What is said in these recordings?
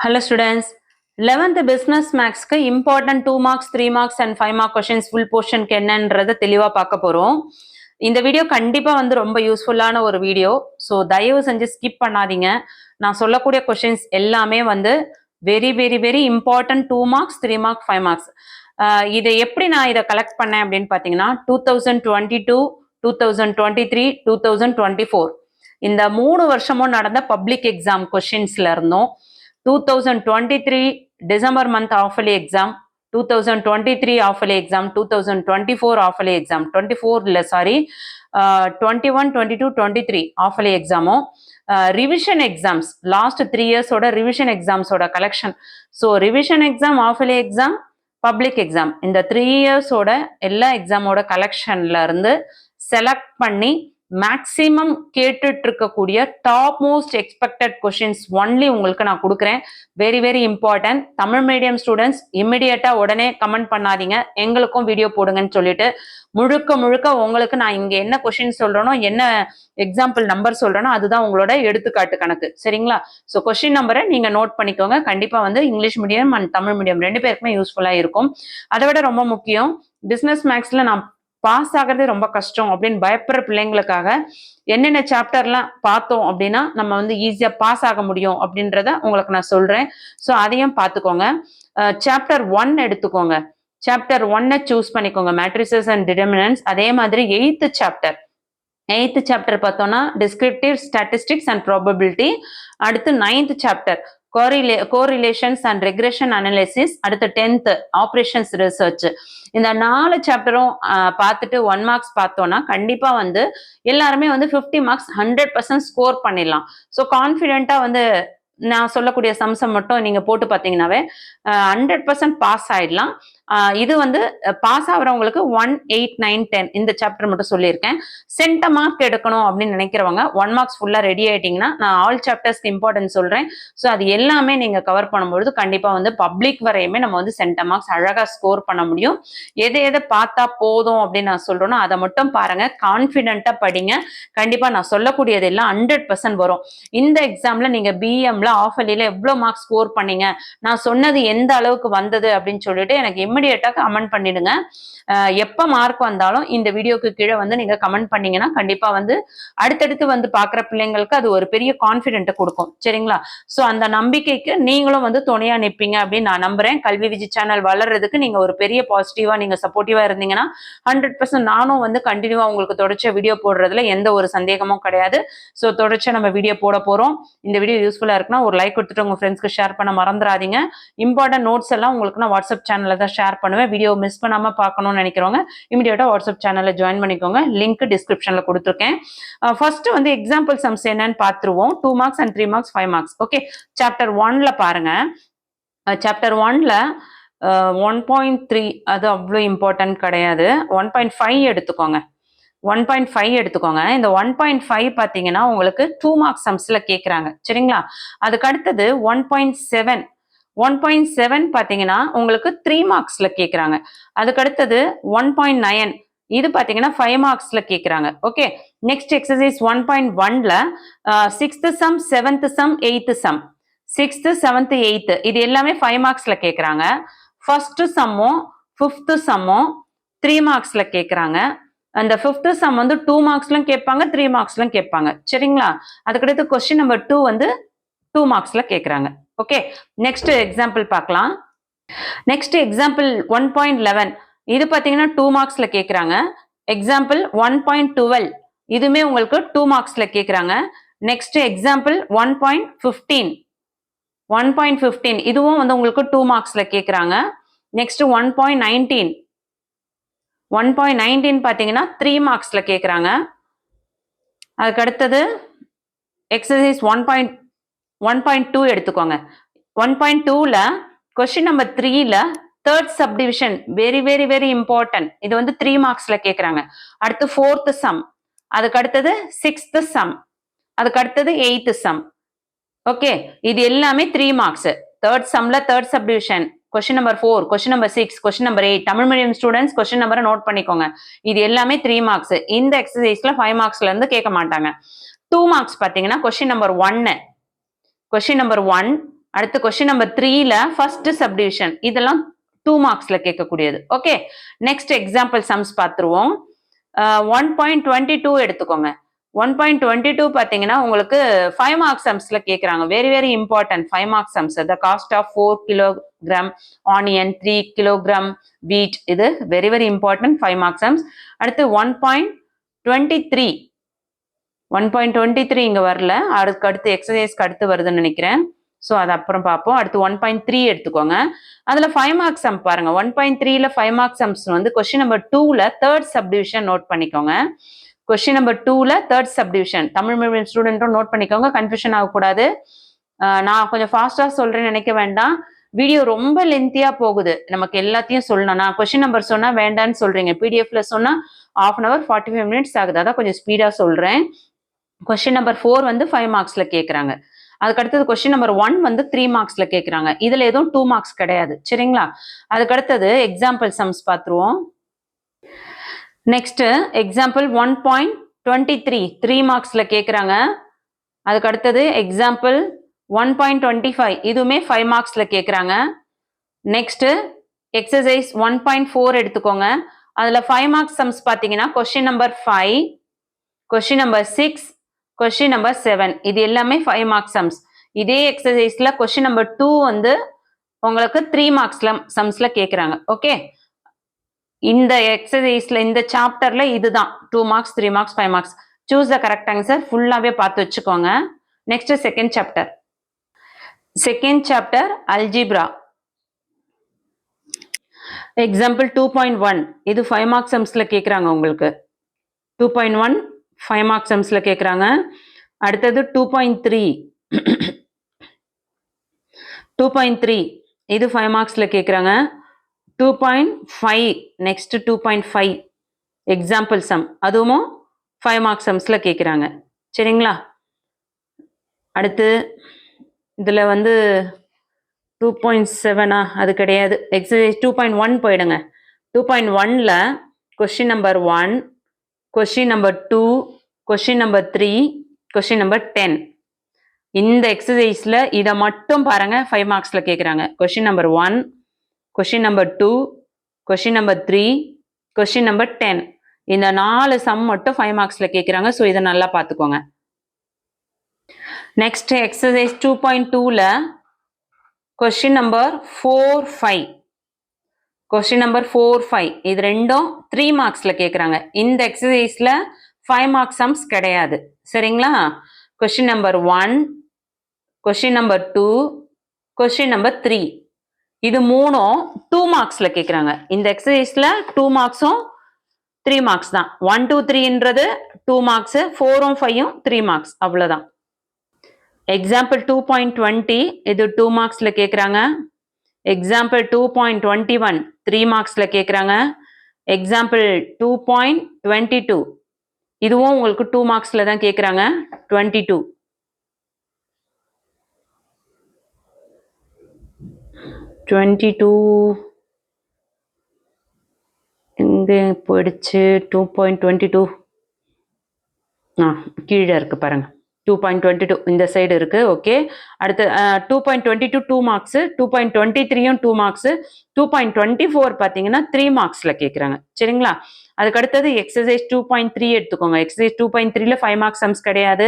Hello students, 11th business max க்கு important 2 marks, 3 marks and 5 mark questions full portion க்கு என்னன்றதை தெளிவா பார்க்க போறோம். இந்த வீடியோ கண்டிப்பா வந்து ரொம்ப யூஸ்ஃபுல்லான ஒரு வீடியோ. ஸோ தயவு செஞ்சு ஸ்கிப் பண்ணாதீங்க. நான் சொல்லக்கூடிய கொஷின்ஸ் எல்லாமே வந்து very important 2 marks 3 mark 5 marks. இதை எப்படி நான் இதை கலெக்ட் பண்ணேன் அப்படின்னு பார்த்தீங்கன்னா 2022, 2023, 2024 இந்த 3 வருஷமும் நடந்த பப்ளிக் எக்ஸாம் கொஷின்ஸ்ல இருந்தோம். 2023 December month half-yearly exam, 2023 half-yearly exam, 2024 half-yearly exam, 24 sorry, 21, 22, 23 half-yearly exam, revision exams, last 3 years oda revision exams oda collection. So revision exam, half-yearly exam, public exam, இந்த 3 years oda எல்லா exam oda collection ல இருந்து select பண்ணி maximum கேட்டுட்டு இருக்கக்கூடிய top most expected questions only உங்களுக்கு நான் கொடுக்குறேன். Very important. Tamil medium students இம்மிடியட்டா உடனே கமெண்ட் பண்ணாதீங்க, எங்களுக்கும் வீடியோ போடுங்கன்னு சொல்லிட்டு முழுக்க உங்களுக்கு நான் இங்க என்ன கொஷின் சொல்றேனோ என்ன எக்ஸாம்பிள் நம்பர் சொல்றேனோ அதுதான் உங்களோட எடுத்துக்காட்டு கணக்கு. சரிங்களா? ஸோ கொஷின் நம்பரை நீங்க நோட் பண்ணிக்கோங்க. கண்டிப்பா வந்து English medium and Tamil medium ரெண்டு பேருக்குமே யூஸ்ஃபுல்லா இருக்கும். அதை விட ரொம்ப முக்கியம், பிசினஸ் மேக்ஸ்ல நான் பாஸ் ஆகிறது ரொம்ப கஷ்டம் அப்படின்னு பயப்படுற பிள்ளைங்களுக்காக என்னென்ன சாப்டர்லாம் பார்த்தோம் அப்படின்னா நம்ம வந்து ஈஸியா பாஸ் ஆக முடியும் அப்படின்றத உங்களுக்கு நான் சொல்றேன். ஸோ அதையும் பார்த்துக்கோங்க. சாப்டர் 1 எடுத்துக்கோங்க. சாப்டர் 1 சூஸ் பண்ணிக்கோங்க, மேட்ரிசஸ் அண்ட் டிட்டர்மினன்ட்ஸ். அதே மாதிரி 8th சாப்டர் பார்த்தோம்னா டிஸ்கிரிப்டிவ் ஸ்டாட்டிஸ்டிக்ஸ் அண்ட் ப்ராபபிலிட்டி. அடுத்து 9th chapter correlations and regression analysis. அடுத்து 10th ஆப்ரேஷன்ஸ் ரிசர்ச். இந்த 4 சாப்டரும் பார்த்துட்டு 1 மார்க்ஸ் பார்த்தோம்னா கண்டிப்பா வந்து எல்லாருமே வந்து 50 மார்க்ஸ் 100% ஸ்கோர் பண்ணிடலாம். ஸோ கான்ஃபிடென்ட்டா வந்து நான் சொல்லக்கூடிய சம்சம் மட்டும் நீங்க போட்டு பார்த்தீங்கன்னாவே 100% பாஸ் ஆயிடலாம். இது வந்து பாஸ் ஆகிறவங்களுக்கு 1, 8, 9, 10 இந்த சாப்டர் மட்டும் சொல்லியிருக்கேன். சென்டம் மார்க் எடுக்கணும் அப்படின்னு நினைக்கிறவங்க 1 மார்க்ஸ் ஃபுல்லா ரெடி ஆயிட்டீங்கன்னா நான் ஆல் சாப்டர்ஸ்க்கு இம்பார்ட்டன்ஸ் சொல்றேன். ஸோ அது எல்லாமே நீங்க கவர் பண்ணும்பொழுது கண்டிப்பா வந்து பப்ளிக் வரையுமே நம்ம வந்து சென்டம் மார்க்ஸ் அழகா ஸ்கோர் பண்ண முடியும். எதை பார்த்தா போதும் அப்படின்னு நான் சொல்றேனோ அதை மட்டும் பாருங்க, கான்ஃபிடென்ட்டா படிங்க. கண்டிப்பா நான் சொல்லக்கூடியது எல்லாம் 100% வரும். இந்த எக்ஸாம்ல நீங்க பிஎம்ல ஆஃபர்லியில எவ்வளவு மார்க்ஸ் ஸ்கோர் பண்ணீங்க, நான் சொன்னது எந்த அளவுக்கு வந்தது அப்படின்னு சொல்லிட்டு எனக்கு இமிடியேட்டா கமெண்ட் பண்ணிடுங்க. எப்ப மார்க் வந்தாலும் இந்த வீடியோக்கு கீழே வந்து நீங்க கமெண்ட் பண்ணீங்கன்னா கண்டிப்பா வந்து அடுத்தடுத்து வந்து பாக்குற பிள்ளைங்களுக்கு அது ஒரு பெரிய கான்பிடென்ட் கொடுக்கும். சரிங்களா? சோ அந்த நம்பிக்கைக்கு நீங்களும் வந்து துணையா நிற்பீங்க அப்படின்னு நான் நம்புறேன். கல்வி விஜய் சேனல் வளர்றதுக்கு நீங்க ஒரு பெரிய பாசிட்டிவா நீங்க சப்போர்ட்டிவா இருந்தீங்கன்னா 100% நானும் வந்து கண்டினியூவா உங்களுக்கு தொடர்ச்சியா வீடியோ போடுறதுல எந்த ஒரு சந்தேகமும் கிடையாது. சோ தொடர்ச்சியா நம்ம வீடியோ போட போறோம். இந்த வீடியோ யூஸ்ஃபுல்லா இருக்குன்னா ஒரு லைக் கொடுத்துட்டு உங்க ஃப்ரெண்ட்ஸ்க்கு ஷேர் பண்ண மறந்துடாதீங்க. இம்பார்ட்டன்ட் நோட்ஸ் எல்லாம் உங்களுக்கு நான் வாட்ஸ்அப் சேனல்ல தான் ஷேர் பண்ணுவேன். வீடியோ மிஸ் பண்ணாம பார்க்கணும்னு நினைக்கிறவங்க இமிடியேட்டா வாட்ஸ்அப் சேனல்ல ஜாயின் பண்ணிக்கோங்க. லிங்க் டிஸ்கிரிப்ஷன்ல கொடுத்துருக்கேன். ஃபர்ஸ்ட் வந்து எக்ஸாம்பிள் சம்ஸ் என்னன்னு பார்த்துருவோம். 2 marks and 3 marks 5 marks. Okay, chapter 1ல பாருங்க. சாப்டர் 1ல 1.3 அது அவ்வளோ இம்பார்ட்டன்ட் கிடையாது. 1.5 எடுத்துக்கோங்க. 1.5 எடுத்துக்கோங்க. இந்த 1.5 பார்த்தீங்கன்னா உங்களுக்கு 2 மார்க்ஸ் சம்ஸ்ல கேட்குறாங்க. சரிங்களா? அதுக்கு அடுத்தது 1.7 1.7 பார்த்தீங்கன்னா உங்களுக்கு 3 மார்க்ஸ்ல கேட்குறாங்க. அதுக்கு அடுத்தது 1.9 இது பார்த்தீங்கன்னா 5 மார்க்ஸ்ல கேட்குறாங்க. ஓகே, நெக்ஸ்ட் எக்ஸசைஸ் 1.1ல 6th sum 7th sum 8th sum 6th 7th 8th இது எல்லாமே 5 மார்க்ஸ்ல கேட்குறாங்க. ஃபர்ஸ்ட் சம்மும் 5th சம்மும் 3 மார்க்ஸ்ல கேட்குறாங்க. அந்த 5th சம் வந்து 2 மார்க்ஸ்லும் கேட்பாங்க, 3 மார்க்ஸ்லும் கேட்பாங்க. சரிங்களா? அதுக்கடுத்து கொஸ்டின் நம்பர் 2 வந்து 2 மார்க்ஸ்ல கேட்குறாங்க. ஓகே, நெக்ஸ்ட் எக்ஸாம்பிள் பார்க்கலாம். நெக்ஸ்ட் எக்ஸாம்பிள் 1.11 இது பார்த்தீங்கன்னா 2 மார்க்ஸ்ல கேட்குறாங்க. எக்ஸாம்பிள் 1.12 இதுவுமே உங்களுக்கு 2 மார்க்ஸ்ல கேட்குறாங்க. நெக்ஸ்ட் எக்ஸாம்பிள் 1.15 இதுவும் வந்து உங்களுக்கு 2 மார்க்ஸ்ல கேட்குறாங்க. நெக்ஸ்ட் 1.19 பார்த்தீங்கன்னா 3 மார்க்ஸ்ல கேட்குறாங்க. அதுக்கு அடுத்தது எக்ஸசைஸ் 1.2 எடுத்துக்கோங்க. 1.2ல கொஸ்டின் நம்பர் 3ல தேர்ட் சப்டிவிஷன் வெரி இம்பார்ட்டன்ட். இது வந்து 3 மார்க்ஸ்ல கேட்குறாங்க. அடுத்து 4th சம், அதுக்கு அடுத்தது 6th சம், அதுக்கு அடுத்தது 8th சம். ஓகே, இது எல்லாமே 3 மார்க்ஸ். தேர்ட் சம்ல third subdivision, question number 4, question number 6, question number 8. Tamil medium students question நம்பரை நோட் பண்ணிக்கோங்க. இது எல்லாமே 3 மார்க்ஸ். இந்த எக்ஸசைஸ்ல 5 மார்க்ஸ்ல இருந்து கேட்க மாட்டாங்க. 2 மார்க்ஸ் பார்த்தீங்கன்னா கொஸ்டின் நம்பர் 1, அடுத்து கொஸ்டின் நம்பர் 3ல ஃபர்ஸ்ட் சப்டிவிஷன் இதெல்லாம் 2 மார்க்ஸ்ல கேட்கக்கூடியது. ஓகே, நெக்ஸ்ட் எக்ஸாம்பிள் சம்ஸ் பார்த்துருவோம். 1.22 எடுத்துக்கோங்க. 1.22 பார்த்தீங்கன்னா உங்களுக்கு 5 மார்க் சம்ஸ்ல கேட்குறாங்க. Very very important 5 mark sums. The cost of 4 kilogram onion, 3 kilogram wheat, இது very very important 5 mark sums. அடுத்து 1.23 1.23 இங்க வரல, அதுக்கு அடுத்து எக்ஸசைஸ்க்கு அடுத்து வருதுன்னு நினைக்கிறேன். ஸோ அது அப்புறம் பார்ப்போம். அடுத்து 1.3 எடுத்துக்கோங்க. அதில் 5 மார்க் சம் பாருங்க. 1.3ல 5 மார்க் சம்ஸ் வந்து கொஸ்டின் நம்பர் 2ல தேர்ட் சப்டிவிஷன் நோட் பண்ணிக்கோங்க. கொஸ்டின் நம்பர் 2ல தேர்ட் சப்டிவிஷன் தமிழ் மீடியம் ஸ்டூடெண்ட்டும் நோட் பண்ணிக்கோங்க, கன்ஃபியூஷன் ஆகக்கூடாது. நான் கொஞ்சம் ஃபாஸ்ட்டாக சொல்கிறேன்னு நினைக்க வேண்டாம், வீடியோ ரொம்ப லென்த்தியாக போகுது, நமக்கு எல்லாத்தையும் சொல்லணும். நான் கொஸ்டின் நம்பர் சொன்னால் வேண்டான்னு சொல்கிறீங்க, பிடிஎஃப்ல சொன்னால் 1/2 hour 45 minutes ஆகுது, அதான் கொஞ்சம் ஸ்பீடாக சொல்கிறேன். கொஸ்டின் நம்பர் 4 வந்து 5 மார்க்ஸ்ல கேட்குறாங்க. அதுக்கு அடுத்தது கொஸ்டின் நம்பர் 1 வந்து 3 மார்க்ஸ்ல கேட்குறாங்க. இதுல எதுவும் 2 மார்க்ஸ் கிடையாது, சரிங்களா? அதுக்கு அடுத்தது எக்ஸாம்பிள் சம்ஸ் பார்த்துருவோம். நெக்ஸ்ட் எக்ஸாம்பிள் 1.23 3 மார்க்ஸ்ல கேட்குறாங்க. அதுக்கு அடுத்தது எக்ஸாம்பிள் 1.25 இதுவுமே 5 மார்க்ஸ்ல கேட்குறாங்க. நெக்ஸ்ட் எக்ஸசைஸ் 1.4 எடுத்துக்கோங்க. அதுல 5 மார்க்ஸ் சம்ஸ் பார்த்தீங்கன்னா question number 5, question number 6, question number 7 இது எல்லாமே 5 மார்க் சம்ஸ். இதே எக்ஸசைஸ்ல கொஸ்டின் நம்பர் 2 வந்து உங்களுக்கு 3 மார்க்ஸ்ல சம்ஸ்ல கேட்குறாங்க. ஓகே, இந்த எக்ஸசைஸ்ல இந்த சாப்டர்ல இதுதான் 2 marks 3 marks 5 marks. Choose the correct answer, ஃபுல்லாவே பார்த்து வச்சுக்கோங்க. Next second chapter. Second chapter algebra. Example 2.1 இது 5 மார்க் சம்ஸ்ல கேட்குறாங்க உங்களுக்கு. 2.1 5 மார்க் சம்ஸ்ல கேட்குறாங்க. அடுத்தது 2.3 2.3 இது 5 மார்க்ஸ்ல கேட்குறாங்க. 2.5 நெக்ஸ்ட் 2.5 எக்ஸாம்பிள் சம், அதுவும் 5 மார்க் சம்ஸ்ல கேட்குறாங்க, சரிங்களா? அடுத்து இதில் வந்து 2.7 அது கிடையாது. எக்ஸசைஸ் 2.1 போயிடுங்க. 2.1ல question number 1, question number 2, question number 3, question number 10 இந்த எக்ஸசைஸ்ல இதை மட்டும் பாருங்க 5 மார்க்ஸ்ல கேட்குறாங்க. Question number 1, question number 2, question number 3, question number 10 இந்த 4 சம் மட்டும் 5 மார்க்ஸ்ல கேட்குறாங்க. ஸோ இதை நல்லா பார்த்துக்கோங்க. நெக்ஸ்ட் எக்ஸசைஸ் 2.2ல கொஸ்டின் நம்பர் 4, 5 கொஸ்டின் நம்பர் 4, 5 இது ரெண்டும் 3 மார்க்ஸ்ல கேட்குறாங்க. இந்த எக்ஸசைஸ்ல 5 மார்க் சம்ஸ் கிடையாது, சரிங்களா? Question number 1, question number 2, question number 3 இது மூணும் 2 மார்க்ஸ்ல கேட்குறாங்க. இந்த எக்ஸசைஸ்ல 2 மார்க்ஸும் 3 மார்க்ஸ் தான். 1, 2, 3ன்றது 2 மார்க்ஸ், 4ம் 5ம் 3 மார்க்ஸ், அவ்வளோதான். எக்ஸாம்பிள் 2.20 இது 2 மார்க்ஸ்ல கேட்குறாங்க. எக்ஸாம்பிள் 2.21 3 மார்க்ஸ்ல கேட்குறாங்க. எக்ஸாம்பிள் 2.22 இதுவும் உங்களுக்கு 2 மார்க்ஸ்ல தான் கேட்குறாங்க. 22 எங்கே போயிடுச்சு? 2.22 கீழே இருக்கு பாருங்க. 2.22 இந்த சைடு இருக்கு. ஓகே, அடுத்து 2.22 2 மார்க்ஸ், 2.23யும் 2 மார்க்ஸ், 2.24 பார்த்தீங்கன்னா 3 மார்க்ஸ்ல கேட்குறாங்க, சரிங்களா? அதுக்கு அடுத்தது எக்ஸசைஸ் 2.3 எடுத்துக்கோங்க. எக்ஸசைஸ் 2.3ல 5 மார்க்ஸ் சம்ஸ் கிடையாது.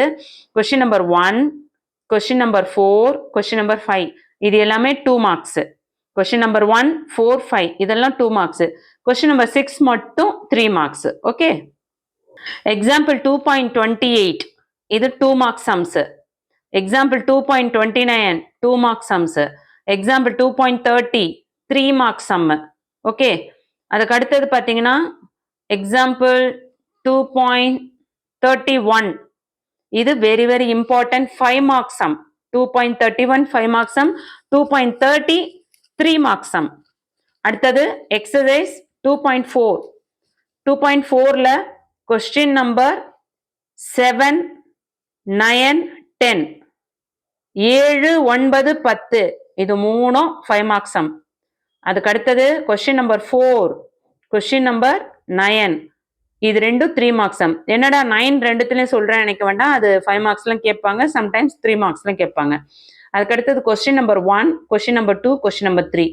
Question number 1, question number 4, question number 5 இது எல்லாமே 2 மார்க்ஸ். கொஸ்டின் நம்பர் 1, 4, 5 இதெல்லாம் 2 மார்க்ஸ். கொஸ்டின் நம்பர் 6 மட்டும் 3 மார்க்ஸ். ஓகே, எக்ஸாம்பிள் 2.28 இது 2 mark sums. Example 2.29 2 mark sums. Example 2.30 3 mark some. Okay, அதுக்கு அடுத்தது பார்த்தீங்கன்னா எக்ஸாம்பிள் 2.31 இது very very important 5 mark some. 2.31 5 mark some, 2.30 3 mark some. அடுத்தது எக்ஸசைஸ் 2.4 2.4ல கொஸ்டின் நம்பர் 7, 9, 10 7, 9, 10 இது மூணும் 5 மார்க் சம். அதுக்கு அடுத்தது கொஸ்டின் நம்பர் 4, கொஸ்டின் நம்பர் 9 இது ரெண்டும் 3 மார்க் சம். என்னடா 9 ரெண்டுத்துலயும் சொல்றேன் நினைக்க வேண்டாம், அது 5 மார்க்ஸ்லாம் கேட்பாங்க, சம்டைம்ஸ் 3 மார்க்ஸ்லாம் கேட்பாங்க. அதுக்கடுத்தது question number 1, question number 2, question number 3.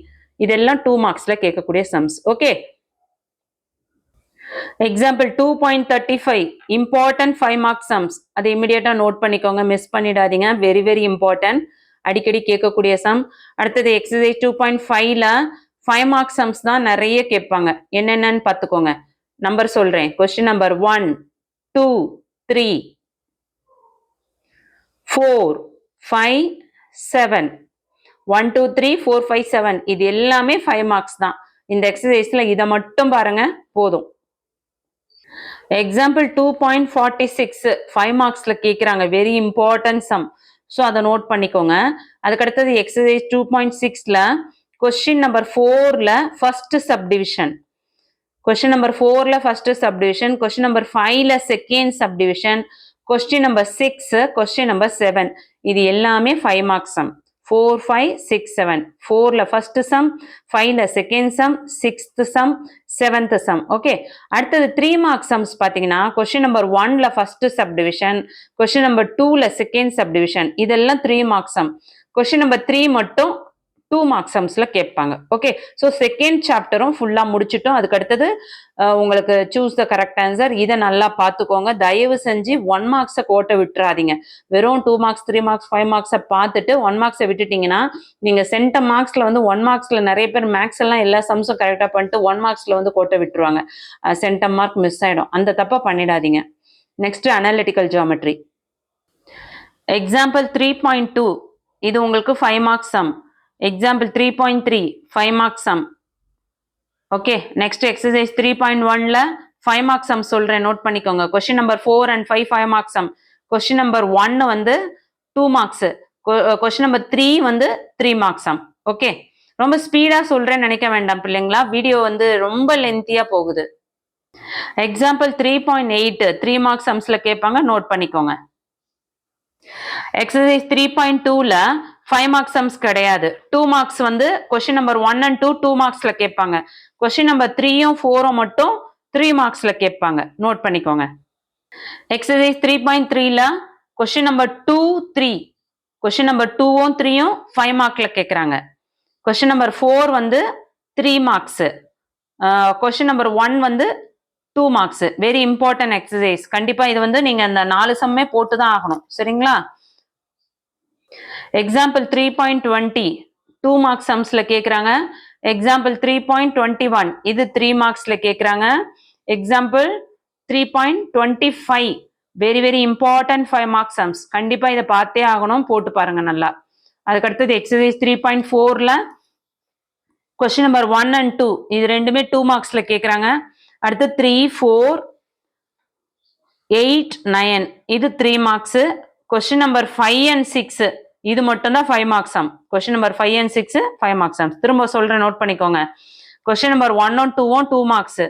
இதெல்லாம் 2 மார்க்ஸ்ல கேட்கக்கூடிய sums. Okay. Example 2.35 important 5 mark sums. அதை இமிடியேட்டா நோட் பண்ணிக்கோங்க, மிஸ் பண்ணிடாதீங்க. வெரி வெரி இம்பார்ட்டன்ட், அடிக்கடி கேட்கக்கூடிய சம். அடுத்தது எக்ஸசைஸ் 2.5ல 5 மார்க் சம்ஸ் தான் நிறைய கேட்பாங்க. என்னென்னு பார்த்துக்கோங்க. நம்பர் சொல்றேன். Question number 1, 2, 3, 4, 5, 7. 1, 2, 3, 4, 5, 7. இது எல்லாமே 5 மார்க்ஸ் தான். இந்த எக்ஸசைஸ்ல இதை மட்டும் பாருங்க போதும். எக்ஸாம்பிள் 2.46 5 மார்க்ஸ்ல கேட்குறாங்க. Very important sum. ஸோ அதை நோட் பண்ணிக்கோங்க. அதுக்கடுத்தது எக்ஸசைஸ் 2.6ல கொஸ்டின் நம்பர் 4ல ஃபர்ஸ்ட் சப்டிவிஷன், கொஸ்டின் நம்பர் 4ல ஃபர்ஸ்ட் சப்டிவிஷன், கொஸ்டின் நம்பர் 5ல second subdivision, question number 6, question number 7. இது எல்லாமே 5 மார்க்ஸ் சம். 4, 5, 6, 7. 4ல ஃபர்ஸ்ட் சம், 5ல second sum, 6th sum, 7th sum. Okay. அடுத்தது 3 மார்க் சம்ஸ் பார்த்தீங்கன்னா கொஸ்டின் நம்பர் 1ல ஃபர்ஸ்ட் சப்டிவிஷன், கொஸ்டின் நம்பர் 2ல செகண்ட் சப்டிவிஷன். இதெல்லாம் 3 மார்க் சம். கொஸ்டின் நம்பர் 3 மட்டும் 2 மார்க் சம்ஸ்ல கேட்பாங்க. ஓகே. ஸோ செகண்ட் சாப்டரும் ஃபுல்லா முடிச்சிட்டோம். அதுக்கு அடுத்தது உங்களுக்கு சூஸ் த கரெக்ட் ஆன்சர். இதை நல்லா பார்த்துக்கோங்க. தயவு செஞ்சு 1 மார்க்ஸை கோட்டை விட்டுறாதீங்க. வெறும் 2 மார்க்ஸ் 3 மார்க்ஸ் 5 மார்க்ஸை பார்த்துட்டு 1 மார்க்ஸை விட்டுட்டீங்கன்னா நீங்க சென்டம் மார்க்ஸ்ல வந்து 1 மார்க்ஸ்ல நிறைய பேர் மேக்ஸ் எல்லாம் எல்லா சம்ஸும் கரெக்டா பண்ணிட்டு 1 மார்க்ஸ்ல வந்து கோட்டை விட்டுருவாங்க. சென்டம் மார்க் மிஸ் ஆயிடும். அந்த தப்பை பண்ணிடாதீங்க. Next analytical geometry. எக்ஸாம்பிள் 3.2 இது உங்களுக்கு 5 marks sum. Example 3.3 5 marks sum. Okay. Next exercise 3.1ல 5 மார்க்ஸ் சம் சொல்றேன், நோட் பண்ணிக்கோங்க. Question number 4 and 5 5 marks sum. Question number 1 வந்து 2 மார்க்ஸ், கொஸ்டின் நம்பர் 3 வந்து 3 மார்க்ஸ் சம். ஓகே. ரொம்ப ஸ்பீடா சொல்றேன்னு நினைக்க வேண்டாம் பிள்ளைங்களா, வீடியோ வந்து ரொம்ப லென்த்தியா போகுது. எக்ஸாம்பிள் 3.8 3 மார்க்ஸ் சம்ஸ்ல கேட்பாங்க, நோட் பண்ணிக்கோங்க. எக்ஸசைஸ் 3.2ல 5 மார்க்ஸ் சம்ஸ் கிடையாது. 2 மார்க்ஸ் வந்து கொஸ்டின் நம்பர் 1 and 2 2 மார்க்ஸ்ல கேட்பாங்க. கொஸ்டின் நம்பர் 3யும் 4ம் மட்டும் 3 மார்க்ஸ்ல கேட்பாங்க, நோட் பண்ணிக்கோங்க. எக்ஸசைஸ் 3.3ல கொஸ்டின் நம்பர் 2, 3, கொஸ்டின் நம்பர் 2ம் 3யும் 5 மார்க்ல கேட்குறாங்க. கொஸ்டின் நம்பர் 4 வந்து 3 மார்க்ஸ், கொஸ்டின் நம்பர் 1 வந்து 2 மார்க்ஸ். Very important exercise. கண்டிப்பா இது வந்து நீங்க அந்த 4 சம்மே போட்டு தான் ஆகணும். சரிங்களா? எக்ஸாம்பிள் 3.20 2 மார்க்ஸ் சம்ஸ்ல கேட்குறாங்க. எக்ஸாம்பிள் 3.21 இது 3 மார்க்ஸ்ல கேட்குறாங்க. Example 3.25 very very important 5 marks sums. கண்டிப்பா இதை பார்த்தே ஆகணும், போட்டு பாருங்க நல்லா. அதுக்கடுத்தது எக்ஸசைஸ் 3.4ல கொஸ்டின் நம்பர் 1 and 2 இது ரெண்டுமே 2 மார்க்ஸ்ல கேட்குறாங்க. அடுத்து 3, 4, 8, 9 இது 3 மார்க்ஸ். கொஸ்டின் நம்பர் 5 and 6 இது மட்டும் தான் 5 marks sum. Question number 5 and 6 5 marks sum. திரும்ப சொல்றேன், நோட் பண்ணிக்கோங்க. Question number 1 2 2 marks,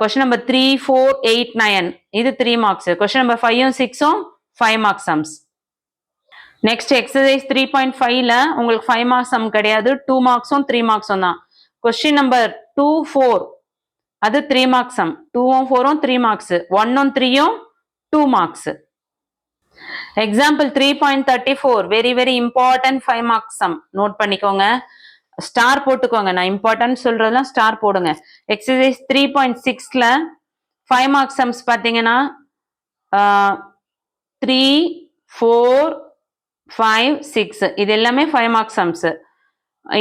question number 3, 4, 8, 9 இது 3 marks. Question number 5 6 5 marks sums. Next exercise 3.5ல உங்களுக்கு 5 மார்க்ஸ் சம் கிடையாது. 2 மார்க்ஸும் 3 மார்க்ஸும் தான். கொஸ்டின் நம்பர் 2, 4 அது 3 மார்க்ஸ் சம். 2ம் 4ம் 3 மார்க்ஸ், 1ம் 3ம் 2 marks. Example 3.34 very very important 5 marks sum. Note பண்ணிக்கோங்க, ஸ்டார் போட்டுக்கோங்க. நான் இம்பார்ட்டன்ட் சொல்றதெல்லாம் ஸ்டார் போடுங்க. எக்ஸசைஸ் 3.6ல 5 மார்க்ஸ் சம்ஸ் பார்த்தீங்கன்னா 3, 4, 5, 6 இது எல்லாமே 5 மார்க்ஸ் சம்ஸ்.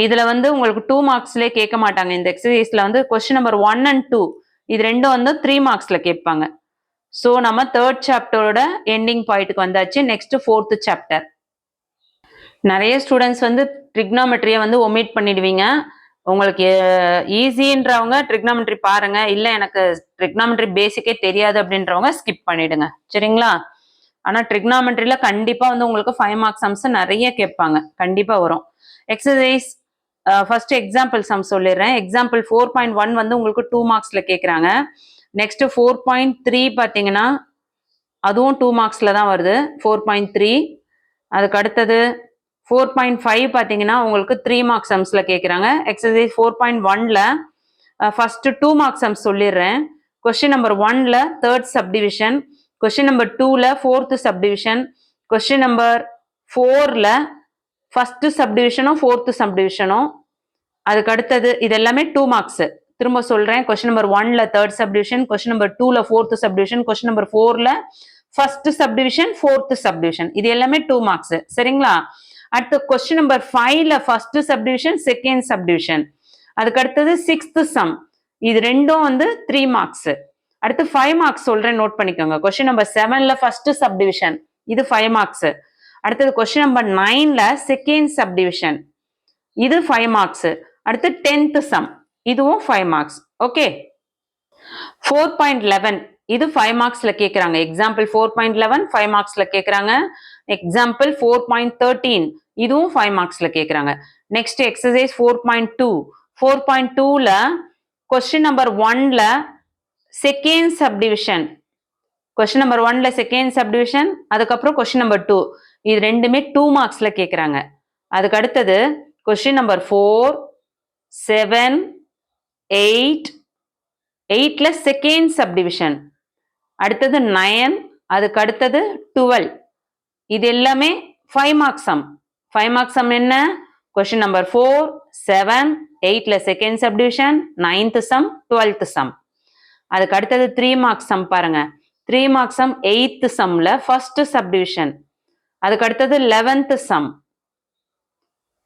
இதுல வந்து உங்களுக்கு 2 மார்க்ஸ்லயே கேட்க மாட்டாங்க. இந்த எக்ஸசைஸ்ல வந்து கொஸ்டின் நம்பர் 1 and 2 இது ரெண்டும் வந்து 3 மார்க்ஸ்ல கேட்பாங்க. ஸோ நம்ம 3rd சாப்டரோட எண்டிங் பாயிண்ட்டுக்கு வந்தாச்சு. Next 4th chapter. நிறைய ஸ்டூடெண்ட்ஸ் வந்து ட்ரிக்னாமெட்ரியை வந்து ஒமிட் பண்ணிடுவீங்க. உங்களுக்கு ஈஸின்றவங்க ட்ரிக்னாமெட்ரி பாருங்க, இல்லை எனக்கு ட்ரிக்னாமெட்ரி பேசிக்கே தெரியாது அப்படின்றவங்க ஸ்கிப் பண்ணிடுங்க. சரிங்களா? ஆனால் ட்ரிக்னாமெட்ரியில கண்டிப்பாக வந்து உங்களுக்கு 5 மார்க்ஸ் சம்ஸ் நிறைய கேட்பாங்க, கண்டிப்பாக வரும். எக்ஸசைஸ் ஃபர்ஸ்ட் எக்ஸாம்பிள் சம் சொல்லிடுறேன். எக்ஸாம்பிள் 4.1 வந்து உங்களுக்கு 2 மார்க்ஸ்ல கேட்குறாங்க. நெக்ஸ்ட் 4.3 பார்த்தீங்கன்னா அதுவும் 2 மார்க்ஸ்ல தான் வருது, 4.3. அதுக்கு அடுத்தது 4.5 பார்த்தீங்கன்னா உங்களுக்கு 3 மார்க்ஸ் சம்ஸ்ல கேட்குறாங்க. எக்ஸசைஸ் 4.1ல ஃபர்ஸ்ட் 2 மார்க்ஸ் சம்ஸ் சொல்லிடுறேன். கொஸ்டின் நம்பர் 1ல 3rd சப்டிவிஷன், கொஸ்டின் நம்பர் 2ல 4th சப்டிவிஷன், கொஸ்டின் நம்பர் 4ல ஃபர்ஸ்ட் சப்டிவிஷனும் ஃபோர்த் சப்டிவிஷனும். அதுக்கு அடுத்தது இது எல்லாமே 2 மார்க்ஸ். திரும்ப சொல்றேன். கொஸ்டின் நம்பர் 1ல தேர்ட் சப்டிவிஷன், கொஸ்டின் நம்பர் 2ல ஃபோர்த் சப்டிவிஷன், கொஸ்டின் நம்பர் 4ல ஃபர்ஸ்ட் சப்டிவிஷன், ஃபோர்த் சப்டிவிஷன். இது எல்லாமே 2 மார்க்ஸ். சரிங்களா? அடுத்து கொஸ்டின் நம்பர் 5ல ஃபர்ஸ்ட் சப்டிவிஷன், செகண்ட் சப்டிவிஷன். அதுக்கு அடுத்தது 6th சம். இது ரெண்டும் வந்து 3 மார்க்ஸ். அடுத்து 5 மார்க்ஸ் சொல்றேன், நோட் பண்ணிக்கோங்க. கொஸ்டின் நம்பர் 7ல ஃபர்ஸ்ட் சப்டிவிஷன், இது 5 மார்க்ஸ். அடுத்தது கொஸ்டின் நம்பர் 9ல செகண்ட் சப்டிவிஷன், இது 5 மார்க்ஸ். அடுத்து 10th சம், இதுவும் 5 மார்க்ஸ். ஓகே. 4.11 இது 5 மார்க்ஸ்ல கேக்குறாங்க. எக்ஸாம்பிள் 4.11 5 மார்க்ஸ்ல கேக்குறாங்க. எக்ஸாம்பிள் 4.13 இதுவும் 5 மார்க்ஸ்ல கேக்குறாங்க. Next exercise 4.2. 4.2ல கொஸ்டின் நம்பர் 1ல செகண்ட் சப்டிவிஷன், கொஸ்டின் நம்பர் 1ல செகண்ட் சப்டிவிஷன், அதுக்கப்புறம் கொஸ்டின் நம்பர் 2, இது ரெண்டுமே 2 மார்க்ஸ்ல கேக்குறாங்க. அதுக்கு அடுத்தது கொஸ்டின் நம்பர் 4, 7, 8, 8ல செகண்ட் சப்டிவிஷன், அடுத்தது 9, அதுக்கு அடுத்தது 12. இது எல்லாமே 5 மார்க்ஸ் சம். 5 மார்க்ஸ் சம் என்ன? கொஸ்டின் நம்பர் 4, 7, 8ல second subdivision, 9th sum, 12th sum. அதுக்கு அடுத்தது 3 மார்க்ஸ் சம் பாருங்க. 3 marks some 8th சம்ல first subdivision, அதுக்கு அடுத்தது 11th சம்.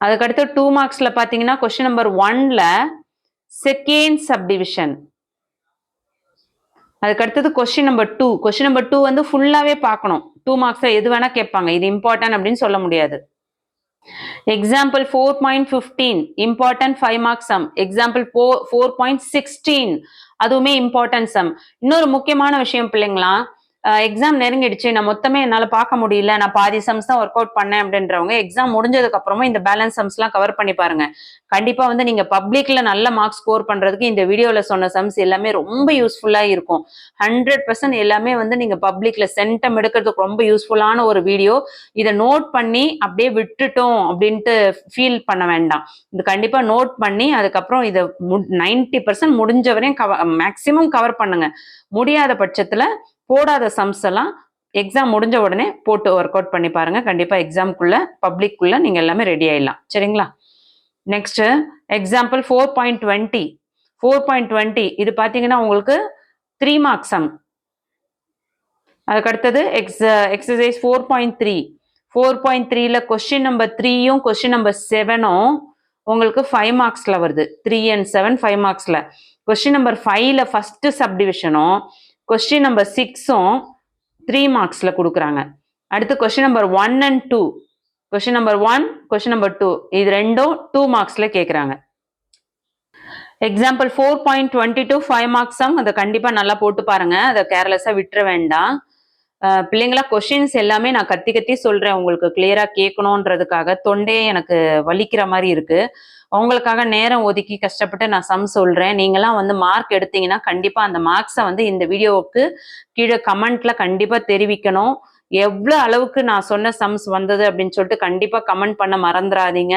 அதுக்கு அடுத்து 2 மார்க்ஸ்ல பாத்தீங்கன்னா கொஸ்டின் நம்பர் 1ல செகண்ட் சப்டிவிஷன், அதுக்கு அடுத்தது கொஸ்டின் நம்பர் 2. கொஸ்டின் நம்பர் 2 வந்து ஃபுல்லாவே பார்க்கணும். 2 மார்க்ஸ்ல எது வேணா கேட்பாங்க. இது இம்பார்ட்டன்ட் அப்படின்னு சொல்ல முடியாது. Example 4.15 important 5 marks sum. Example 4.16 அதுவுமே இம்பார்ட்டன்ட் சம். இன்னொரு முக்கியமான விஷயம் பிள்ளைங்களா, எக்ஸாம் நெருங்கிடுச்சு, நான் மொத்தமே என்னால பார்க்க முடியல, நான் பாதி சம்ஸ் தான் ஒர்க் அவுட் பண்ணேன் அப்படின்றவங்க எக்ஸாம் முடிஞ்சதுக்கு அப்புறமா இந்த பேலன்ஸ் சம்ஸ் எல்லாம் கவர் பண்ணி பாருங்க. கண்டிப்பா வந்து நீங்க பப்ளிக்ல நல்ல மார்க்ஸ் ஸ்கோர் பண்றதுக்கு இந்த வீடியோல சொன்ன சம்ஸ் எல்லாமே ரொம்ப யூஸ்ஃபுல்லா இருக்கும். 100% எல்லாமே வந்து நீங்க பப்ளிக்ல சென்டம் எடுக்கிறதுக்கு ரொம்ப யூஸ்ஃபுல்லான ஒரு வீடியோ. இதை நோட் பண்ணி அப்படியே விட்டுட்டோம் அப்படின்ட்டு ஃபீல் பண்ண வேண்டாம். இது கண்டிப்பா நோட் பண்ணி அதுக்கப்புறம் இதை 90% முடிஞ்ச வரையும் மேக்சிமம் கவர் பண்ணுங்க. முடியாத பட்சத்துல போடாத சம்ஸ் எல்லாம் எக்ஸாம் முடிஞ்ச உடனே போட்டு ஒர்க் அவுட் பண்ணி பாருங்க. கண்டிப்பா எக்ஸாம்குள்ள பப்ளிக்குள்ள நீங்க எல்லாமே ரெடி ஆயிடலாம். சரிங்களா? Next example 4.20. 4.20 இது பாத்தீங்கன்னா உங்களுக்கு 3 மார்க்ஸ் சம். அதுக்கு அடுத்தது எக்ஸசைஸ் 4.3. 4.3ல கொஸ்டின் நம்பர் 3யும் கொஸ்டின் நம்பர் 7ம் உங்களுக்கு 5 மார்க்ஸ்ல வருது. 3 and 7 5 மார்க்ஸ்ல. கொஸ்டின் நம்பர் 5ல ஃபர்ஸ்ட் சப்டிவிஷனும் கொஸ்டின் நம்பர் 6ம் 3 மார்க்ஸ்ல கொடுக்குறாங்க. அடுத்து question number 1 and 2, question number 1, question number 2 இது ரெண்டும் 2 மார்க்ஸ்ல கேட்குறாங்க. Example 4.22 5 marks sum. அதை கண்டிப்பா நல்லா போட்டு பாருங்க. அதை கேர்லெஸ்ஸா விட்டுற வேண்டாம். பிள்ளைங்களா கொஸ்டின்ஸ் எல்லாமே நான் கத்தி கத்தி சொல்றேன், உங்களுக்கு கிளியரா கேட்கணுன்றதுக்காக. தொண்டையே எனக்கு வலிக்கிற மாதிரி இருக்கு. அவங்களுக்காக நேரம் ஒதுக்கி கஷ்டப்பட்டு நான் சம் சொல்றேன். நீங்களாம் வந்து மார்க் எடுத்தீங்கன்னா கண்டிப்பா அந்த மார்க்ஸை வந்து இந்த வீடியோவுக்கு கீழே கமெண்ட்ல கண்டிப்பா தெரிவிக்கணும். எவ்வளவு அளவுக்கு நான் சொன்ன சம்ஸ் வந்தது அப்படின்னு சொல்லிட்டு கண்டிப்பா கமெண்ட் பண்ண மறந்துடாதீங்க.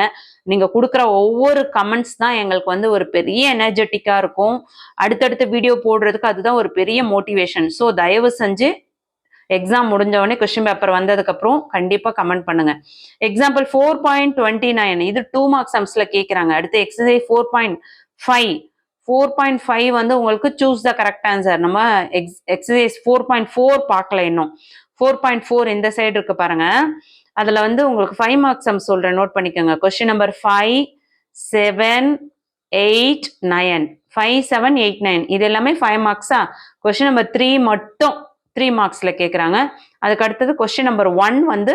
நீங்க கொடுக்குற ஒவ்வொரு கமெண்ட்ஸ் தான் எங்களுக்கு வந்து ஒரு பெரிய எனர்ஜெட்டிக்கா இருக்கும். அடுத்தடுத்த வீடியோ போடுறதுக்கு அதுதான் ஒரு பெரிய மோட்டிவேஷன். ஸோ தயவு செஞ்சு எக்ஸாம் முடிஞ்சவொடனே கொஸ்டின் பேப்பர் வந்ததுக்கு அப்புறம் கண்டிப்பா கமெண்ட் பண்ணுங்க. எக்ஸாம்பிள் 4.29 இது 2 மார்க்ஸ் சம்ஸ்ல கேட்கிறாங்க. அடுத்து எக்ஸசைஸ் 4.5. 4.5 வந்து உங்களுக்கு சூஸ் த கரெக்ட் ஆன்சர். நம்ம எக்ஸசைஸ் 4.4 பார்க்கல இன்னும். 4.4 இந்த சைடு இருக்கு பாருங்க. அதுல வந்து உங்களுக்கு 5 மார்க்ஸ் சம் சொல்றேன், நோட் பண்ணிக்கோங்க. Question number 5, 7, 8, 9. 5, 7, 8, 9 இது எல்லாமே 5 மார்க்ஸா. கொஸ்டின் நம்பர் 3 மட்டும் 3 மார்க்ஸ்ல கேட்குறாங்க. அதுக்கு அடுத்தது கொஸ்டின் நம்பர் 1 வந்து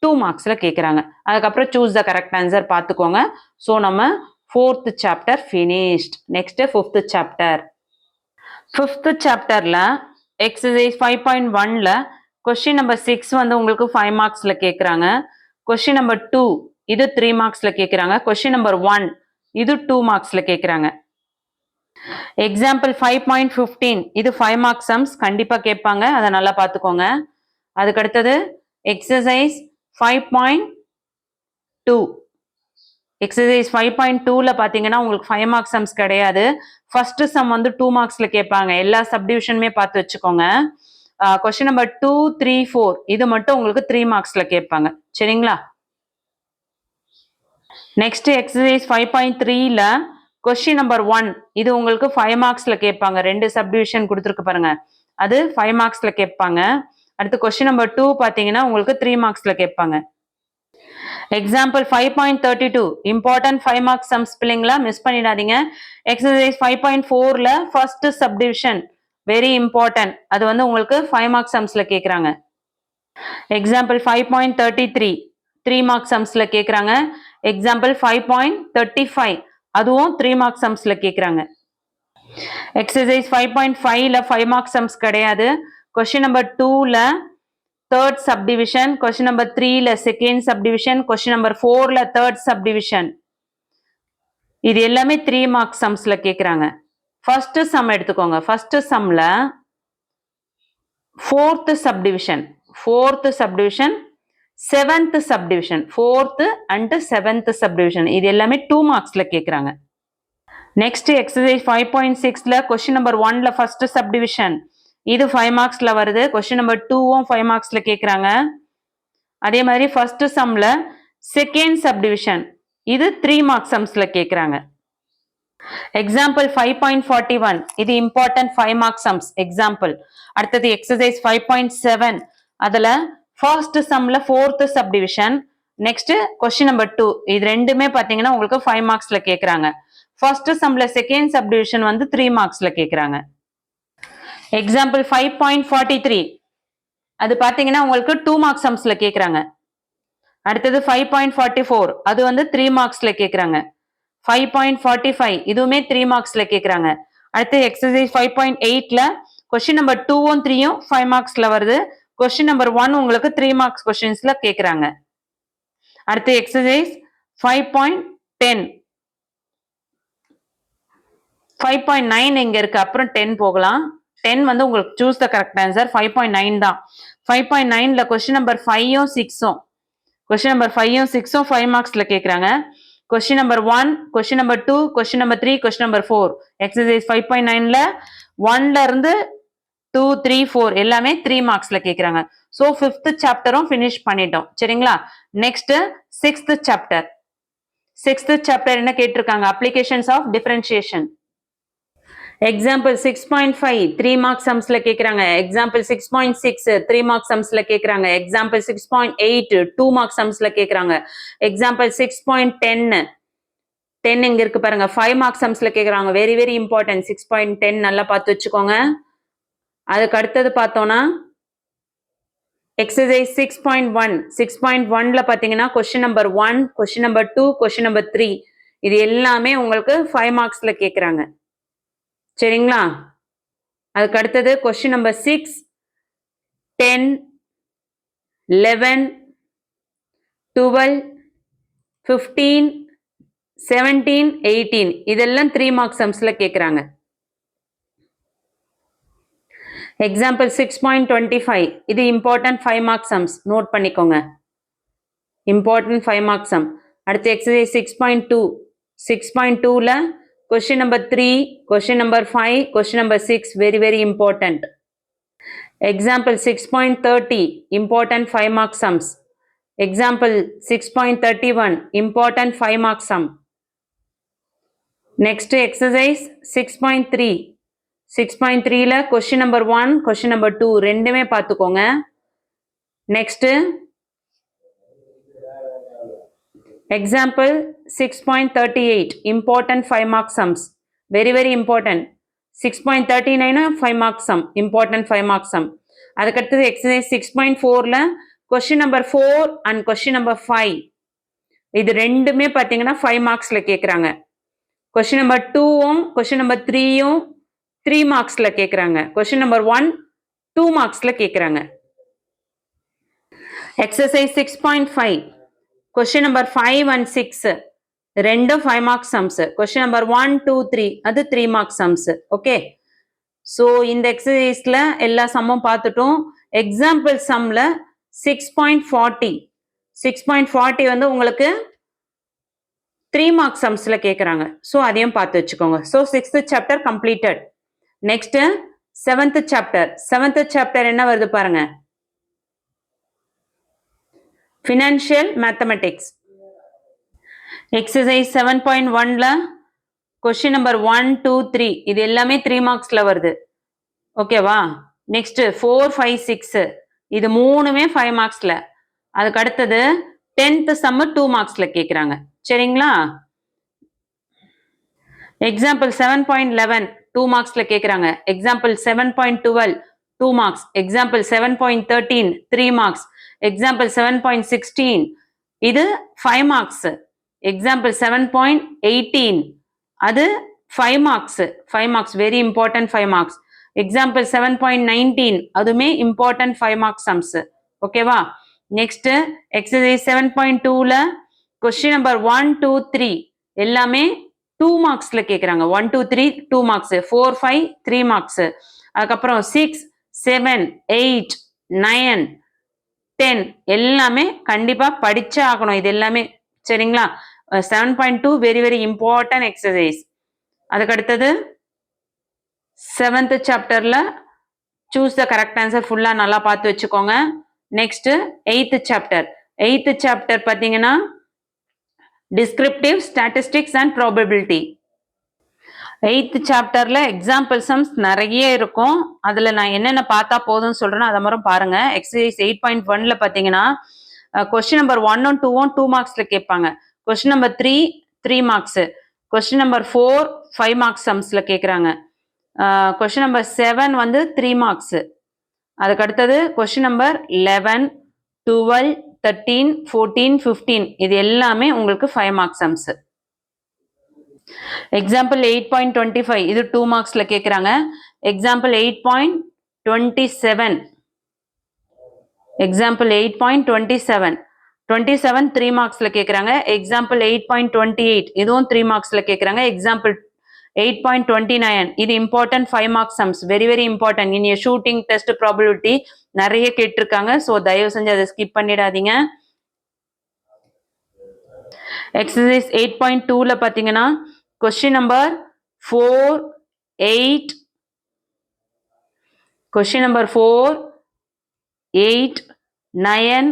2 மார்க்ஸ்ல கேட்குறாங்க. அதுக்கப்புறம் சூஸ் த கரெக்ட் ஆன்சர் பார்த்துக்கோங்க. ஸோ நம்ம 4th chapter finished. Next 5th chapter. 5th சாப்டர்ல எக்ஸசைஸ் 5.1ல கொஸ்டின் நம்பர் 6 வந்து உங்களுக்கு 5 மார்க்ஸ்ல கேட்குறாங்க. கொஸ்டின் நம்பர் 2 இது 3 மார்க்ஸ்ல கேட்குறாங்க. கொஸ்டின் நம்பர் 1 இது 2 மார்க்ஸ்ல கேட்குறாங்க. எக்ஸாம்பிள் 5.15 இது 5 மார்க்ஸ் சம்ஸ் கண்டிப்பா கேட்பாங்க. அதை நல்லா பார்த்துக்கோங்க. அதுக்கு அடுத்தது எக்ஸசைஸ் 5.2. எக்ஸசைஸ் 5.2ல பாத்தீங்கன்னா உங்களுக்கு 5 மார்க்ஸ் சம்ஸ் கிடையாது. ஃபர்ஸ்ட் சம் வந்து 2 மார்க்ஸ்ல கேட்பாங்க. எல்லா சப்டிவிஷனுமே பார்த்து வச்சுக்கோங்க. கொஸ்டின் நம்பர் 2, 3, 4 இது மட்டும் உங்களுக்கு 3 மார்க்ஸ்ல கேட்பாங்க. சரிங்களா? நெக்ஸ்ட் எக்ஸசைஸ் 5.3ல கொஸ்டின் நம்பர் 1 இது உங்களுக்கு 5 மார்க்ஸ்ல கேட்பாங்க. 2 சப்டிவிஷன் கொடுத்துருக்கு பாருங்க, அது 5 மார்க்ஸ்ல கேட்பாங்க. அடுத்து கொஸ்டின் நம்பர் 2 பாத்தீங்கன்னா உங்களுக்கு 3 மார்க்ஸ்ல கேட்பாங்க. எக்ஸாம்பிள் 5.32 இம்பார்ட்டன்ட் 5 மார்க்ஸ் சம்ஸ் பிள்ளைங்களா மிஸ் பண்ணிடாதீங்க. எக்ஸசைஸ் 5.4ல ஃபர்ஸ்ட் சப்டிவிஷன் வெரி இம்பார்ட்டன்ட், அது வந்து உங்களுக்கு 5 மார்க்ஸ் சம்ஸ்ல கேட்குறாங்க. எக்ஸாம்பிள் 5.33 3 மார்க்ஸ் சம்ஸ்ல கேட்குறாங்க. எக்ஸாம்பிள் 5.35 அதுவும் 3 மார்க்ஸ் சம்ஸ்ல கேட்குறாங்க. எக்ஸசைஸ் 5.5ல 5 மார்க்ஸ் சம்ஸ் கிடையாது. கொஸ்டின் நம்பர் 2ல தேர்ட் சப்டிவிஷன், கொஸ்டின் நம்பர் 3ல செகண்ட் சப்டிவிஷன், கொஸ்டின் நம்பர் 4ல தேர்ட் சப்டிவிஷன், இது எல்லாமே 3 மார்க்ஸ் சம்ஸ்ல கேட்குறாங்க. ஃபர்ஸ்ட் சம் எடுத்துக்கோங்க. ஃபர்ஸ்ட் சம்ல fourth subdivision, seventh subdivision, fourth and seventh subdivision, இது எல்லாமே 2 மார்க்ஸ்ல கேட்குறாங்க. நெக்ஸ்ட் எக்ஸசைஸ் 5.6ல கொஸ்டின் நம்பர் 1ல ஃபர்ஸ்ட் சப்டிவிஷன், இது 5 மார்க்ஸ்ல வருது. கொஸ்டின் நம்பர் 2வும் 5 மார்க்ஸ்ல கேட்குறாங்க. அதே மாதிரி ஃபர்ஸ்ட் சம்ல செகண்ட் சப்டிவிஷன், இது 3 மார்க்ஸ் சம்ஸ்ல கேட்குறாங்க. எக்ஸாம்பிள் 5.41 இது இம்பார்ட்டன்ட் 5 மார்க்ஸ் சம்ஸ் எக்ஸாம்பிள். அடுத்தது எக்ஸசைஸ் 5.7 அதுல ஃபர்ஸ்ட் சம்ல fourth subdivision, next question number 2, இது ரெண்டுமே பாத்தீங்கன்னா உங்களுக்கு 5 மார்க்ஸ்ல கேட்குறாங்க. ஃபர்ஸ்ட் சம்ல செகண்ட் சப்டிவிஷன் வந்து 3 மார்க்ஸ்ல கேட்குறாங்க. எக்ஸாம்பிள் 5.43 அது பாத்தீங்கன்னா உங்களுக்கு 2 மார்க்ஸ் சம்ஸ்ல கேட்குறாங்க. அடுத்தது 5.44 அது வந்து 3 மார்க்ஸ்ல கேட்குறாங்க. 5.45 இதுவுமே 3 மார்க்ஸ்ல கேட்குறாங்க. அடுத்து எக்ஸசைஸ் 5.8ல கொஸ்டின் நம்பர் 2வும் 3யும் 5 மார்க்ஸ்ல வருது. கொஸ்டின் நம்பர் 1 உங்களுக்கு 3 மார்க்ஸ் கொஸ்டின்ஸ்ல கேட்குறாங்க. அடுத்து எக்ஸசைஸ் 5.10 5.9 இங்க இருக்கு, அப்புறம் 10 போகலாம். 10 வந்து உங்களுக்கு சூஸ் த கரெக்ட் ஆன்சர். 5.9 தான். 5.9ல கொஸ்டின் நம்பர் 5யும் 6ம், கொஸ்டின் நம்பர் 5யும் 6ம் 5 மார்க்ஸ்ல கேட்குறாங்க. Question number 1, question number 2, question number 3, question number 4, exercise 5.9ல 1ல இருந்து 2, 3, 4 எல்லாமே 3 மார்க்ஸ்ல கேட்குறாங்க. ஸோ 5th சாப்டரும் ஃபினிஷ் பண்ணிட்டோம். சரிங்களா? Next 6th chapter. 6th chapter என்ன கேட்டிருக்காங்க? Applications of differentiation. Example 6.5 3 marks சம்ஸ்ல கேட்குறாங்க. எக்ஸாம்பிள் 6.6 3 மார்க்ஸ் சம்ஸ்ல கேட்குறாங்க. எக்ஸாம்பிள் 6.8 2 மார்க்ஸ் சம்ஸ்ல கேட்குறாங்க. எக்ஸாம்பிள் 6.10 10 இங்க இருக்கு பாருங்க, 5 மார்க்ஸ் சம்ஸ்ல கேட்குறாங்க. Very very important. 6.10 நல்லா பார்த்து வச்சுக்கோங்க. அதுக்கு அடுத்தது பார்த்தோம்னா எக்ஸசைஸ் 6.1ல பார்த்தீங்கன்னா question number 1, question number 2, question number 3 இது எல்லாமே உங்களுக்கு 5 மார்க்ஸ்ல கேட்குறாங்க. சரிங்களா? அதுக்கு அடுத்தது கொஸ்டின் நம்பர் 6, 10, 11, 12, 15, 17, 18 இதெல்லாம் 3 மார்க்ஸ் சம்ஸ்ல கேட்குறாங்க. எக்ஸாம்பிள் 6.25 இது இம்பார்ட்டன்ட் 5 மார்க்ஸ் சம்ஸ், நோட் பண்ணிக்கோங்க. Important 5 marks sum. அடுத்து எக்ஸசைஸ் 6.2ல question number 3, question number 5, question number 6 very very important. Example 6.30 important 5 marks sums. Example 6.31 important 5 marks sum. Next exercise 6.3ல question number 1, question number 2 ரெண்டுமே பார்த்துக்கோங்க. Next example 6.38 important 5 marks sums, very very important. 6.39 5 marks sum, important 5 marks some. அதுக்கடுத்தது exercise 6.4ல question number 4 and question number 5 இது ரெண்டுமே பார்த்தீங்கன்னா 5 மார்க்ஸ்ல கேட்குறாங்க. கொஸ்டின் நம்பர் 2வும் கொஸ்டின் நம்பர் 3யும் 3 மார்க்ஸ்ல கேட்குறாங்க. கொஸ்டின் நம்பர் 1 2 மார்க்ஸ்ல கேட்குறாங்க. எக்ஸசைஸ் 6.5 கொஸ்டின் நம்பர் 5 அண்ட் 6 ரெண்டும் 5 மார்க்ஸ் சம்ஸ். கொஸ்டின் நம்பர் 1, 2, 3 அது 3 மார்க்ஸ் சம்ஸ். ஓகே, ஸோ இந்த எக்ஸசைஸ்ல எல்லா சம்மும் பார்த்துட்டோம். எக்ஸாம்பிள் சம்ல 6.40 வந்து உங்களுக்கு 3 மார்க்ஸ் சம்ஸ்ல கேட்குறாங்க. ஸோ அதையும் பார்த்து வச்சுக்கோங்க. So 6th chapter completed. Next 7th chapter என்ன வருது பாருங்க, ஃபினான்ஷியல் மேத்தமெட்டிக்ஸ். எக்ஸசைஸ் 7.1ல கொஸ்டின் நம்பர் 1, 2, 3 இது எல்லாமே 3 மார்க்ஸ்ல வருது. ஓகேவா? நெக்ஸ்ட் 4, 5, 6 இது மூணுமே 5 மார்க்ஸ்ல. அதுக்கு அடுத்தது 10th சம் 2 மார்க்ஸ்ல கேக்குறாங்க. சரிங்களா? எக்ஸாம்பிள் 7.11 2 மார்க்ஸ்ல கேக்குறாங்க. Example 7.12 2 marks. Example 7.13 3 marks. Example 7.16 இது 5 மார்க்ஸ். எக்ஸாம்பிள் 7.18 அது 5 marks. 5 marks very important 5 marks. Example 7.19 அதுமே இம்பார்ட்டன்ட் 5 மார்க்ஸ் சம்ஸ். ஓகேவா? நெக்ஸ்ட் எக்ஸசைஸ் 7.2ல கொஸ்டின் நம்பர் 1, 2, 3 எல்லாமே 2 மார்க்ஸ்ல கேக்குறாங்க. 1, 2, 3 2 மார்க்ஸ். 4, 5 3 மார்க்ஸ். அதுக்கப்புறம் 6, 7, 8, 9, 10 எல்லாமே கண்டிப்பா படிச்சே ஆகணும். இது எல்லாமே சரிங்களா? 7.2 வெரி வெரி இம்பார்ட்டன்ட் எக்ஸசைஸ். அதுக்கு அடுத்தது 7th சாப்டர்ல சூஸ் த கரெக்ட் ஆன்சர் ஃபுல்லா நல்லா பார்த்து வச்சுக்கோங்க. Next 8th chapter. 8th chapter பாத்தீங்கன்னா descriptive statistics and probability. 8th சாப்டர்ல எக்ஸாம்பிள் சம்ஸ் நிறைய இருக்கும். அதுல நான் என்னென்ன பார்த்தா போதும்னு சொல்றேன்னு அதை மாதிரி பாருங்க. எக்ஸசைஸ் 8.1ல பாத்தீங்கன்னா கொஸ்டின் நம்பர் 1 2 2 மார்க்ஸ்ல கேட்பாங்க. Question number 3 3 marks. Question number 4 5 marks சம்ஸ்ல கேட்குறாங்க. கொஸ்டின் நம்பர் 7 வந்து 3 மார்க்ஸ். அதுக்கு அடுத்தது கொஸ்டின் நம்பர் 11 12 13 14 15 இது எல்லாமே உங்களுக்கு 5 மார்க்ஸ் சம்ஸ். எக்ஸாம்பிள் 8.25 இது 2 மார்க்ஸ்ல கேக்குறாங்க. எக்ஸாம்பிள் 8.27 எக்ஸாம்பிள் 8.27 27 3 மார்க்ஸ்ல கேக்குறாங்க. எக்ஸாம்பிள் 8.28 இதுவும் 3 மார்க்ஸ்ல கேக்குறாங்க. எக்ஸாம்பிள் 8.29 இது important 5 marks sums. Very very important. In a shooting test probability நிறைய கேட்டிருக்காங்க. ஸோ தயவு செஞ்சு அதை ஸ்கிப் பண்ணிடாதீங்க. எக்ஸசைஸ் 8.2ல பாத்தீங்கன்னா question number 4, 8 question number 4, 8, 9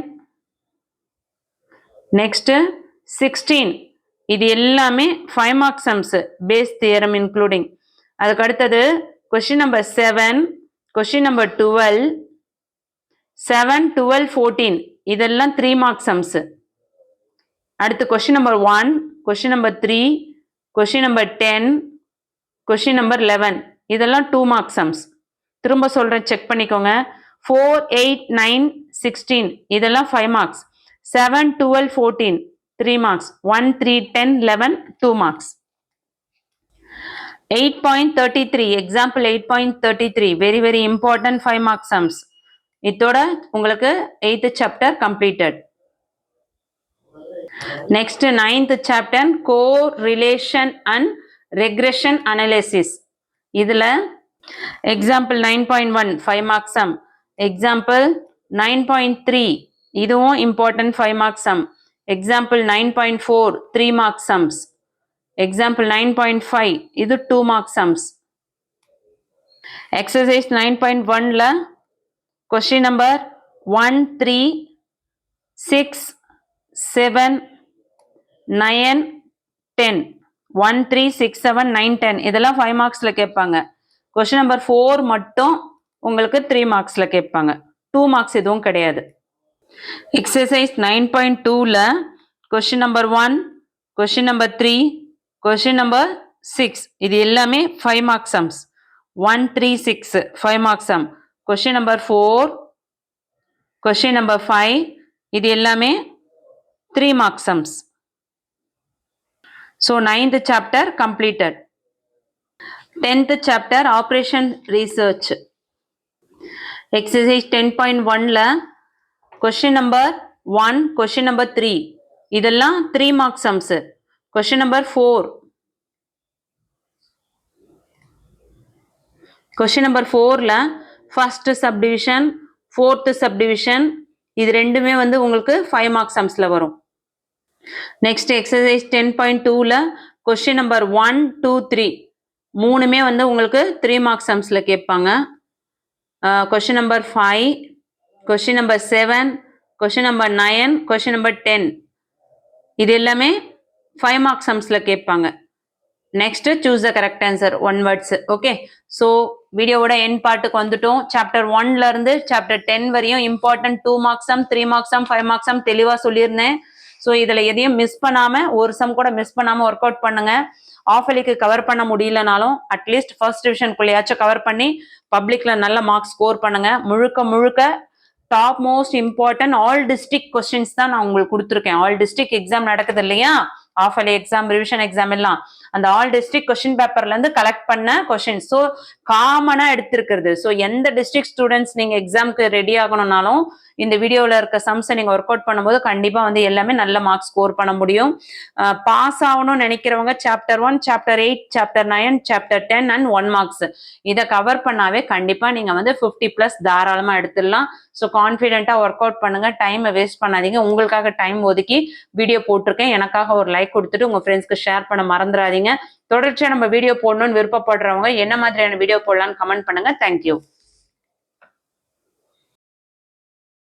next 16 இது எல்லாமே 5 marks sums base theorem including. அதுக்கு அடுத்தது கொஸ்டின் நம்பர் 7, கொஸ்டின் நம்பர் 12, 7, 12, 14 இதெல்லாம் 3 மார்க்ஸ் சம்ஸ். அடுத்து question number 1, question number 3, question number 10, question number 11 இதெல்லாம் 2 மார்க்ஸ் சம்ஸ். திரும்ப சொல்றேன், செக் பண்ணிக்கோங்க. 4, 8, 9, 16 இதெல்லாம் 5 marks. 7, 12, 14 3 marks. 1, 3, 10, 11 2 marks. 8.33 example 8.33 very very important 5 marks sums. இதோட உங்களுக்கு 8th chapter completed. Next 9th chapter correlation and regression analysis. இதுல example 9.1 5 marks sum. Example 9.3 இதுவும் important 5 marks sum. Example 9.4 3 marks sums. Example 9.5 இது 2 marks sums. Exercise 9.1ல question number 1, 3, 6, 7, 9, 10 1, 3, 6, 7, 9, 10 இதெல்லாம் 5 மார்க்ஸ்ல கேட்பாங்க. Question number 4 மட்டும் உங்களுக்கு 3 மார்க்ஸ்ல கேட்பாங்க. 2 மார்க்ஸ் எதுவும் கிடையாது. எக்ஸசைஸ் 9.2ல question number 1, question number 3, question number 6 இது எல்லாமே 5 marks sums. 1, 3, 6 5 marks sum. Question number 4, question number 5 இது எல்லாமே 3 marks sums. So 9th chapter completed. 10th chapter operation research. Exercise 10.1ல question number 1, question number 3 இதெல்லாம் 3 mark sums. Question number 4. Question number 4ல first subdivision, fourth subdivision இது ரெண்டுமே வந்து உங்களுக்கு 5 mark sumsல வரும். நெக்ஸ்ட் எக்ஸசைஸ் 10.2ல கொஸ்டின் நம்பர் 1, 2, 3 மூணுமே வந்து உங்களுக்கு 3 மார்க் சம்ஸ்ல கேட்பாங்க. Question number 5, question number 7, question number 9, question number 10 இது எல்லாமே 5 மார்க் சம்ஸ்ல கேட்பாங்க. Next choose the correct answer 1 words. Okay, so வீடியோவோட எண்ட் பார்ட்டுக்கு வந்துட்டோம். சாப்டர் 1ல இருந்து சாப்டர் 10 வரையும் important 2 mark some, 3 mark some, 5 mark some தெளிவா சொல்லியிருந்தேன். ஸோ இதுல எதையும் மிஸ் பண்ணாம, ஒரு சம் கூட மிஸ் பண்ணாம ஒர்க் அவுட் பண்ணுங்க. ஆஃபலிக்கு கவர் பண்ண முடியலனாலும் அட்லீஸ்ட் ஃபர்ஸ்ட் டிவிஷனுக்குள்ளேயாச்சும் கவர் பண்ணி பப்ளிக்ல நல்ல மார்க் ஸ்கோர் பண்ணுங்க. முழுக்க முழுக்க top most important all district questions தான் நான் உங்களுக்கு கொடுத்துருக்கேன். ஆல் டிஸ்ட்ரிக்ட் எக்ஸாம் நடக்குது இல்லையா, ஆஃபலி எக்ஸாம், ரிவிஷன் எக்ஸாம் எல்லாம், அந்த ஆல் டிஸ்ட்ரிக்ட் கொஸ்டின் பேப்பர்ல இருந்து கலெக்ட் பண்ண கொஸ்டின். ஸோ காமனா எடுத்திருக்கிறது. ஸோ எந்த டிஸ்ட்ரிக்ட் ஸ்டூடெண்ட்ஸ் நீங்க எக்ஸாம்க்கு ரெடி ஆகணும்னாலும் இந்த வீடியோவில் இருக்க சம்ஸை நீங்க ஒர்க் அவுட் பண்ணும்போது கண்டிப்பா வந்து எல்லாமே நல்ல மார்க் ஸ்கோர் பண்ண முடியும். பாஸ் ஆகணும்னு நினைக்கிறவங்க chapter 1, chapter 8, chapter 9, chapter 10 and 1 marks இதை கவர் பண்ணாவே கண்டிப்பா நீங்க வந்து 50+ தாராளமா எடுத்துடலாம். ஸோ கான்ஃபிடென்ட்டா ஒர்க் அவுட் பண்ணுங்க, டைமை வேஸ்ட் பண்ணாதீங்க. உங்களுக்காக டைம் ஒதுக்கி வீடியோ போட்டிருக்கேன், எனக்காக ஒரு லைக் கொடுத்துட்டு உங்க ஃப்ரெண்ட்ஸ்க்கு ஷேர் பண்ண மறந்துடாதீங்க. தொடர்ச்சியா நம்ம வீடியோ போடணும்னு விருப்பப்படுறவங்க என்ன மாதிரியான வீடியோ போடலாம்னு கமெண்ட் பண்ணுங்க. தேங்க்யூ.